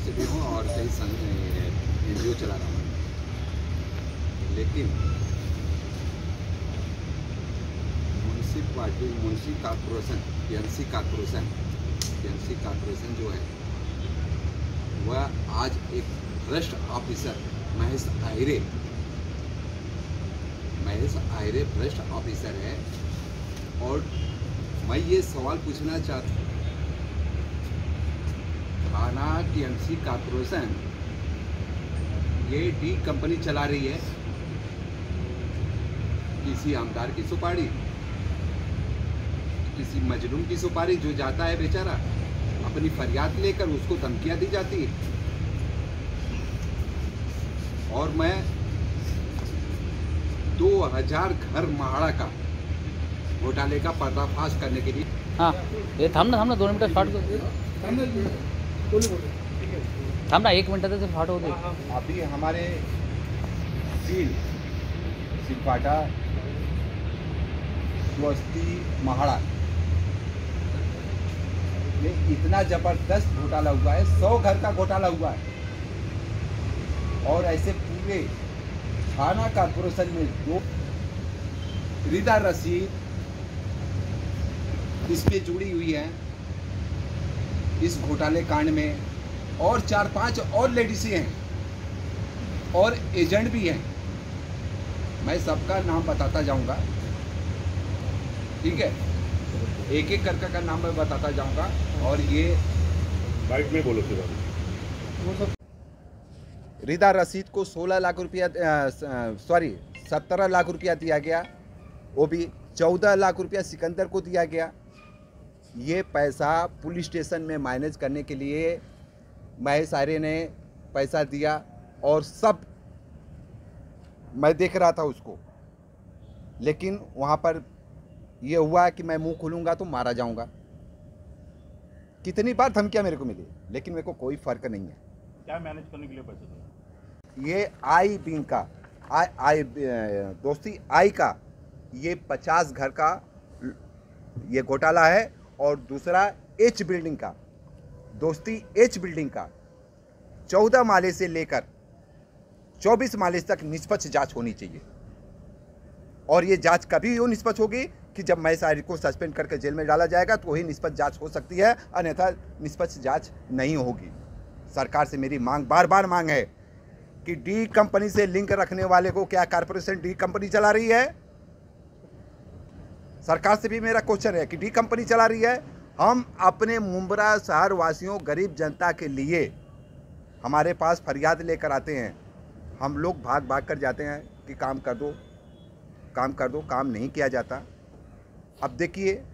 से भी हूँ और कई NGO चला रहा हूँ, लेकिन मुंशी कॉर्पोरेशन PMC कॉर्पोरेशन जो है वह आज एक भ्रष्ट ऑफिसर महेश आहिरे भ्रष्ट ऑफिसर है। और मैं ये सवाल पूछना चाहता हूँ, थाना TMC कॉर्पोरेशन ये डी कंपनी चला रही है, किसी आमदार की सुपारी, किसी मजलूम की सुपारी जो जाता है बेचारा अपनी फरियाद लेकर, उसको धमकियां दी जाती है। और मैं 2000 घर महाड़ा का घोटाले का पर्दाफाश करने के लिए ये थांब ना 2 मिनट स्टार्ट कर थांब ना 1 मिनट से स्टार्ट हो गई। अभी हमारे सिलपाटा बस्ती महाड़ा में इतना जबरदस्त घोटाला हुआ है, 100 घर का घोटाला हुआ है। और ऐसे पूरे थाना कॉर्पोरेशन में 2 रीदा रशीद इसमें जुड़ी हुई है इस घोटाले कांड में, और 4-5 और लेडीज़ हैं और एजेंट भी हैं। मैं सबका नाम बताता जाऊंगा, ठीक है, एक एक करके का नाम मैं बताता जाऊंगा। और ये बाइट में बोलो रीदा रशीद को 17 लाख रुपया दिया गया, वो भी 14 लाख रुपया सिकंदर को दिया गया। ये पैसा पुलिस स्टेशन में मैनेज करने के लिए महेश आहिरे ने पैसा दिया, और सब मैं देख रहा था उसको। लेकिन वहाँ पर ये हुआ कि मैं मुंह खोलूँगा तो मारा जाऊँगा। कितनी बार धमकियाँ मेरे को मिली, लेकिन मेरे को कोई फ़र्क नहीं है। क्या मैनेज करने के लिए पैसे दिए? ये आई विंग का दोस्ती आई का ये 50 घर का ये घोटाला है, और दूसरा H बिल्डिंग का, दोस्ती H बिल्डिंग का 14 माले से लेकर 24 माले तक निष्पक्ष जांच होनी चाहिए। और ये जांच कभी वो निष्पक्ष होगी कि जब महेश आहिरे को सस्पेंड करके जेल में डाला जाएगा, तो वही निष्पक्ष जांच हो सकती है, अन्यथा निष्पक्ष जांच नहीं होगी। सरकार से मेरी मांग बार मांग है कि डी कंपनी से लिंक रखने वाले को, क्या कॉर्पोरेशन डी कंपनी चला रही है? सरकार से भी मेरा क्वेश्चन है कि डी कंपनी चला रही है। हम अपने मुंब्रा शहर वासियों, गरीब जनता के लिए हमारे पास फरियाद लेकर आते हैं, हम लोग भाग कर जाते हैं कि काम कर दो, काम नहीं किया जाता। अब देखिए,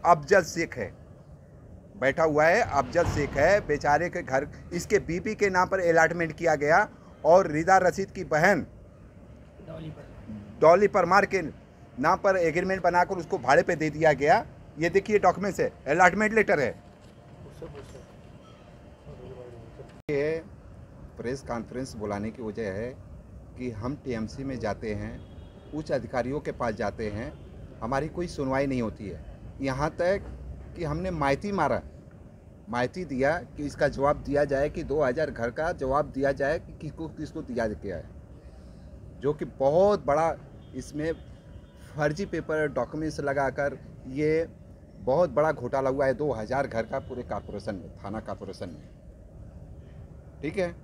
अफजल शेख है, बैठा हुआ है, अफजल शेख है, बेचारे के घर इसके बीबी के नाम पर अलॉटमेंट किया गया, और रीदा रशीद की बहन डॉली परमार के नाम पर एग्रीमेंट बनाकर उसको भाड़े पे दे दिया गया। ये देखिए डॉक्यूमेंट्स है, अलॉटमेंट लेटर है। ये प्रेस कॉन्फ्रेंस बुलाने की वजह है कि हम TMC में जाते हैं, उच्च अधिकारियों के पास जाते हैं, हमारी कोई सुनवाई नहीं होती है। यहाँ तक कि हमने माइती दिया कि इसका जवाब दिया जाए, कि 2000 घर का जवाब दिया जाए कि किसको दिया गया है, जो कि बहुत बड़ा इसमें फर्जी पेपर डॉक्यूमेंट्स लगाकर ये बहुत बड़ा घोटाला हुआ है 2000 घर का पूरे कॉर्पोरेशन में, थाना कॉर्पोरेशन में, ठीक है।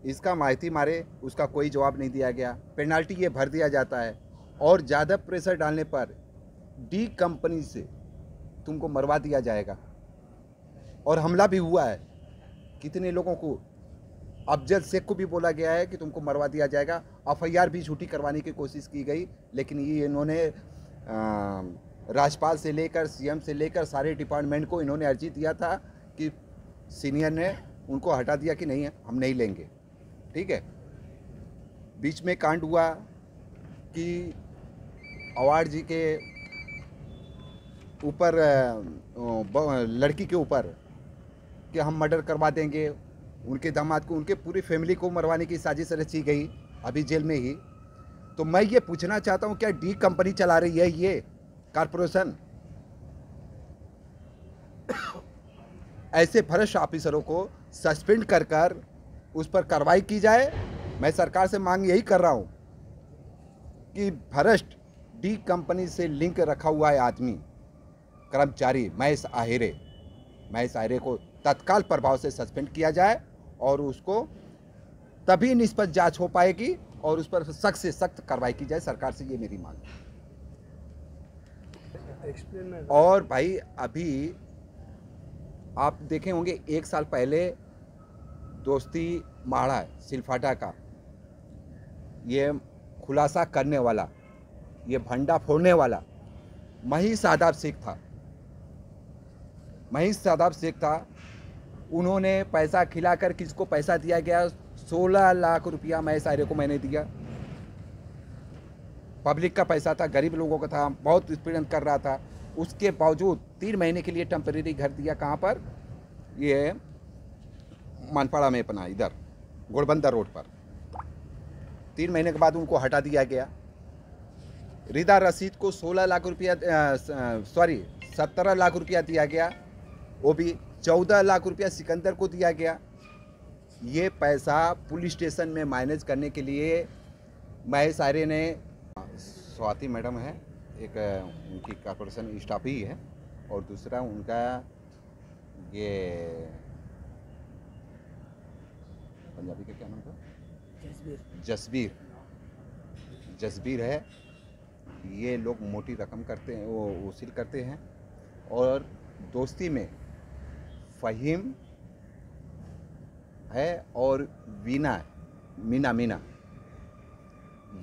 इसका माहिती मारे, उसका कोई जवाब नहीं दिया गया, पेनाल्टी ये भर दिया जाता है, और ज़्यादा प्रेशर डालने पर डी कंपनी से तुमको मरवा दिया जाएगा। और हमला भी हुआ है कितने लोगों को, अफजल शेख को भी बोला गया है कि तुमको मरवा दिया जाएगा। FIR भी झूठी करवाने की कोशिश की गई, लेकिन ये इन्होंने राज्यपाल से लेकर CM से लेकर सारे डिपार्टमेंट को इन्होंने अर्जी दिया था कि सीनियर ने उनको हटा दिया कि नहीं, हम नहीं लेंगे, ठीक है। बीच में कांड हुआ कि अवार्ड जी के ऊपर, लड़की के ऊपर, कि हम मर्डर करवा देंगे, उनके दामाद को, उनके पूरी फैमिली को मरवाने की साजिश रची गई, अभी जेल में ही। तो मैं ये पूछना चाहता हूँ, क्या डी कंपनी चला रही है ये कॉर्पोरेशन? ऐसे भ्रष्ट ऑफिसरों को सस्पेंड कर उस पर कार्रवाई की जाए। मैं सरकार से मांग यही कर रहा हूँ कि भ्रष्ट डी कंपनी से लिंक रखा हुआ है आदमी कर्मचारी महेश आहिरे को तत्काल प्रभाव से सस्पेंड किया जाए और उसको तभी निष्पक्ष जांच हो पाएगी और उस पर सख्त से सख्त कार्रवाई की जाए। सरकार से ये मेरी मांग है। और भाई अभी आप देखे होंगे 1 साल पहले दोस्ती माड़ा सिलफाटा का ये खुलासा करने वाला, ये भंडा फोड़ने वाला महीष शादाब शेख था। उन्होंने पैसा खिलाकर किसको पैसा दिया गया? 16 लाख रुपया महेश आहिरे को मैंने दिया। पब्लिक का पैसा था, गरीब लोगों का था, बहुत उत्पीड़न कर रहा था। उसके बावजूद 3 महीने के लिए टेम्परेरी घर दिया। कहाँ पर? ये मानपाड़ा में अपना इधर घोड़बंदर रोड पर। 3 महीने के बाद उनको हटा दिया गया। रिदा रशीद को 17 लाख रुपया दिया गया। वो भी 14 लाख रुपया सिकंदर को दिया गया। ये पैसा पुलिस स्टेशन में मैनेज करने के लिए महेश आहिरे ने, स्वाति मैडम है एक, उनकी कॉर्पोरेशन स्टाफ ही है, और दूसरा उनका ये पंजाबी का क्या नाम था? जसबीर है। ये लोग मोटी रकम करते हैं, वो वसूल करते हैं। और दोस्ती में फ़हीम है और मीना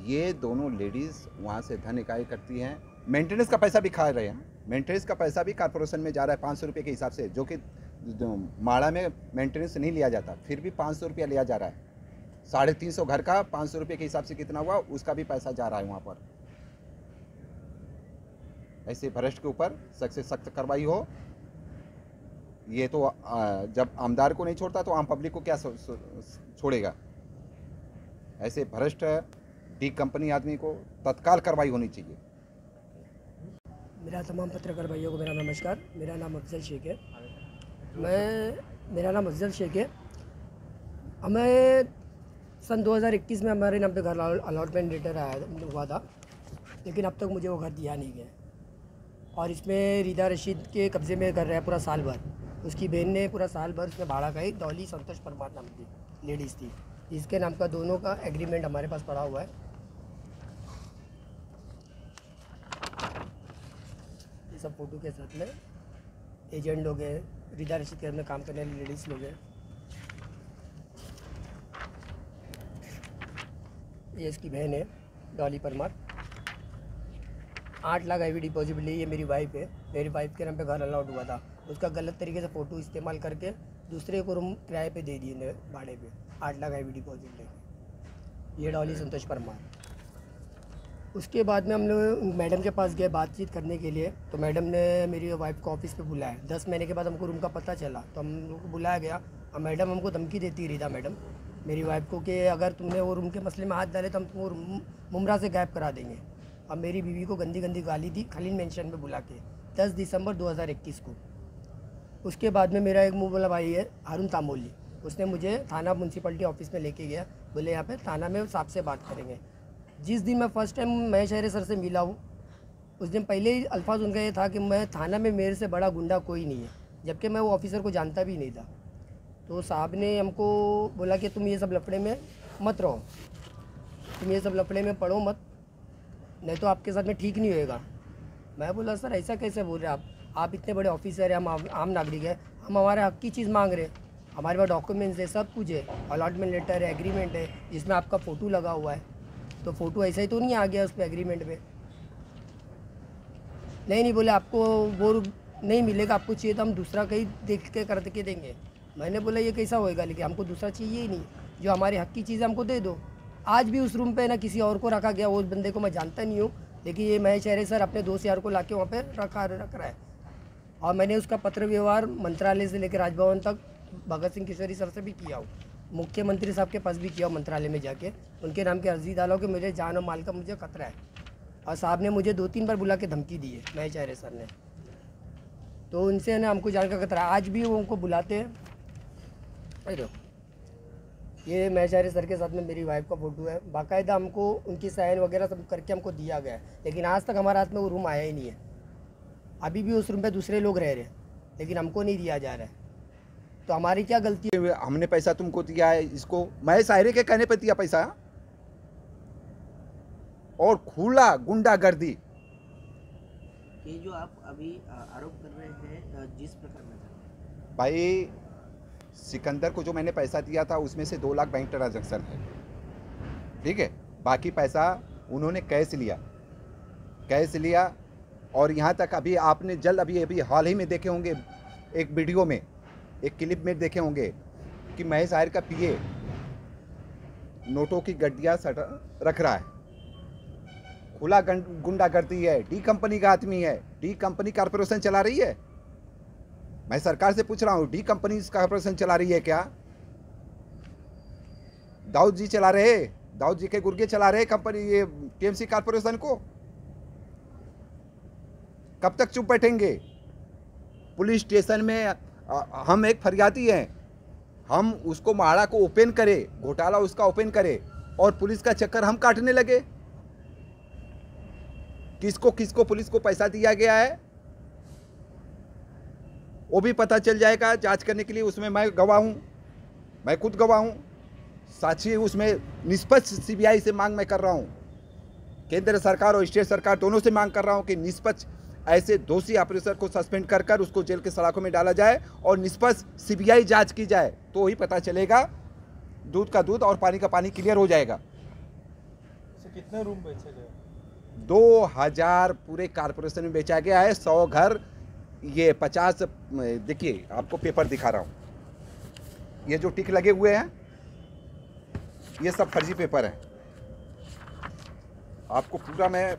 ये दोनों लेडीज़ वहाँ से धन इकाई करती हैं। मेंटेनेंस का पैसा भी खा रहे हैं। मेंटेनेंस का पैसा भी कॉर्पोरेशन में जा रहा है 500 रुपये के हिसाब से, जो कि माड़ा में मेंटेनेंस नहीं लिया जाता, फिर भी 500 रुपया लिया जा रहा है। 350 घर का 500 रुपये के हिसाब से कितना हुआ, उसका भी पैसा जा रहा है वहाँ पर। ऐसे भ्रष्ट के ऊपर सख्त से सख्त कार्रवाई हो। ये तो जब आमदार को नहीं छोड़ता तो आम पब्लिक को क्या छोड़ेगा? ऐसे भ्रष्ट डी कंपनी आदमी को तत्काल कार्रवाई होनी चाहिए। मेरा तमाम पत्रकार भाइयों को मेरा नमस्कार। मेरा नाम अफजल शेख है। हमें सन 2021 में हमारे नाम पे घर अलॉटमेंट लेटर हुआ था, लेकिन अब तक मुझे वो घर दिया नहीं गया। और इसमें रिदा रशीद के कब्ज़े में घर रहा है पूरा साल भर। उसकी बहन ने पूरा साल भर उसमें भाड़ा का, एक डॉली संतोष परमार नाम की लेडीज़ थी, इसके नाम का दोनों का एग्रीमेंट हमारे पास पड़ा हुआ है। ये सब फोटो के साथ में एजेंट लोग हैं, रिदा रशीद के घर में काम करने वाले लेडीज़ लोग हैं। ये इसकी बहन है डॉली परमार। 8 लाख IV डिपॉजिट ली। ये मेरी वाइफ है। मेरी वाइफ के नाम पे घर अलाउड हुआ था, उसका गलत तरीके से फ़ोटो इस्तेमाल करके दूसरे को रूम किराए पे दे दिए भाड़े पे 8 लाख IV डिपॉजिट लेके। ये डॉली संतोष परमार। उसके बाद में हम लोग मैडम के पास गए बातचीत करने के लिए, तो मैडम ने मेरी वाइफ को ऑफिस पे बुलाया। 10 महीने के बाद हमको रूम का पता चला, तो हम लोग को बुलाया गया। और मैडम हमको धमकी देती है, रिदा मैडम मेरी वाइफ को, कि अगर तुमने वो रूम के मसले में हाथ डाले तो हम तुमको मुमरा से गायब करा देंगे। अब मेरी बीवी को गंदी गंदी गाली दी खलील मेंशन में बुला के 10 दिसंबर 2021 को। उसके बाद में मेरा एक मुँह वाला भाई है हारून तामोली, उसने मुझे थाना म्यूनसिपलिटी ऑफिस में लेके गया, बोले यहाँ पे थाना में साहब से बात करेंगे। जिस दिन मैं फर्स्ट टाइम महेश आहिरे सर से मिला हूँ, उस दिन पहले ही अल्फाज उनका ये था कि मैं थाना में मेरे से बड़ा गुंडा कोई नहीं है, जबकि मैं वो ऑफिसर को जानता भी नहीं था। तो साहब ने हमको बोला कि तुम ये सब लफड़े में मत रहो, तुम ये सब लफड़े में पढ़ो मत, नहीं तो आपके साथ में ठीक नहीं होएगा। मैं बोला सर ऐसा कैसे बोल रहे आप इतने बड़े ऑफिसर हैं, हम आम नागरिक हैं, हम हमारे हक की चीज़ मांग रहे हैं, हमारे पास डॉक्यूमेंट्स है, सब कुछ है, अलॉटमेंट लेटर है, एग्रीमेंट है जिसमें आपका फ़ोटो लगा हुआ है, तो फ़ोटो ऐसा ही तो नहीं आ गया उस पर एग्रीमेंट में। नहीं बोले आपको वो नहीं मिलेगा, आपको चाहिए तो हम दूसरा कहीं देख के कर के देंगे। मैंने बोला ये कैसा होएगा, लेकिन हमको दूसरा चाहिए ही नहीं, जो हमारे हक की चीज़ें हमको दे दो। आज भी उस रूम पे ना किसी और को रखा गया, उस बंदे को मैं जानता नहीं हूँ, लेकिन ये महेश आहिरे सर अपने दोस्त यार को लाके वहाँ पे रख रहा है। और मैंने उसका पत्र व्यवहार मंत्रालय से लेकर राजभवन तक भगत सिंह किशोरी सर से भी किया हूँ, मुख्यमंत्री साहब के पास भी किया मंत्रालय में जाके, उनके नाम की अर्जी डालो कि मेरे जान और माल का मुझे खतरा है। और साहब ने मुझे 2-3 बार बुला के धमकी दी है महेश आहिरे सर ने। तो उनसे ना हमको जान का खतरा। आज भी वो उनको बुलाते हैं। अरे ये महचारी सर के साथ में मेरी वाइफ का फ़ोटो है, बाकायदा हमको उनकी साइन वगैरह सब करके हमको दिया गया है, लेकिन आज तक हमारे हाथ में वो रूम आया ही नहीं है। अभी भी उस रूम पे दूसरे लोग रह रहे हैं, लेकिन हमको नहीं दिया जा रहा है। तो हमारी क्या गलती है? हमने पैसा तुमको दिया है, इसको मैं शायरी के कहने पे दिया पैसा। और खुला गुंडागर्दी। ये जो आप अभी आरोप कर रहे हैं, जिस प्रकार में भाई सिकंदर को जो मैंने पैसा दिया था उसमें से 2 लाख बैंक ट्रांजैक्शन है, ठीक है। बाकी पैसा उन्होंने कैश लिया। और यहाँ तक अभी आपने अभी हाल ही में देखे होंगे, एक वीडियो में, एक क्लिप में देखे होंगे कि महेश आयर का पीए नोटों की गड्डियाँ रख रहा है। खुला गुंडागर्दी है। डी कंपनी का आदमी है। डी कंपनी कॉर्पोरेशन चला रही है। मैं सरकार से पूछ रहा हूँ, डी कंपनी कॉर्पोरेशन चला रही है क्या? दाऊद जी चला रहे, दाऊद जी के गुर्गे चला रहे कंपनी, ये टीएमसी कॉर्पोरेशन को। कब तक चुप बैठेंगे? पुलिस स्टेशन में हम एक फरियादी हैं, हम उसको माड़ा को ओपन करें, घोटाला उसका ओपन करें, और पुलिस का चक्कर हम काटने लगे। किसको किसको पुलिस को पैसा दिया गया है वो भी पता चल जाएगा जांच करने के लिए। उसमें मैं गवाह हूँ, मैं खुद गवाह हूँ, साक्षी। उसमें निष्पक्ष सीबीआई से मांग मैं कर रहा हूँ, केंद्र सरकार और स्टेट सरकार दोनों से मांग कर रहा हूँ कि निष्पक्ष ऐसे दोषी ऑफिसर को सस्पेंड कर उसको जेल के सलाखों में डाला जाए और निष्पक्ष सीबीआई जांच की जाए, तो ही पता चलेगा। दूध का दूध और पानी का पानी क्लियर हो जाएगा। कितने रूम बेचे गए? 2000 पूरे कारपोरेशन में बेचा गया है। 100 घर, ये 50, देखिए आपको पेपर दिखा रहा हूँ, ये जो टिक लगे हुए हैं ये सब फर्जी पेपर हैं। आपको पूरा मैं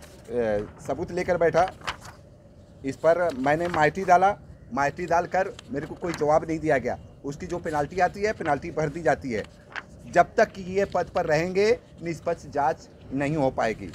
सबूत लेकर बैठा, इस पर मैंने माइटी डालकर मेरे को कोई जवाब नहीं दिया गया। उसकी जो पेनाल्टी आती है, पेनाल्टी भर दी जाती है। जब तक कि ये पद पर रहेंगे निष्पक्ष जांच नहीं हो पाएगी।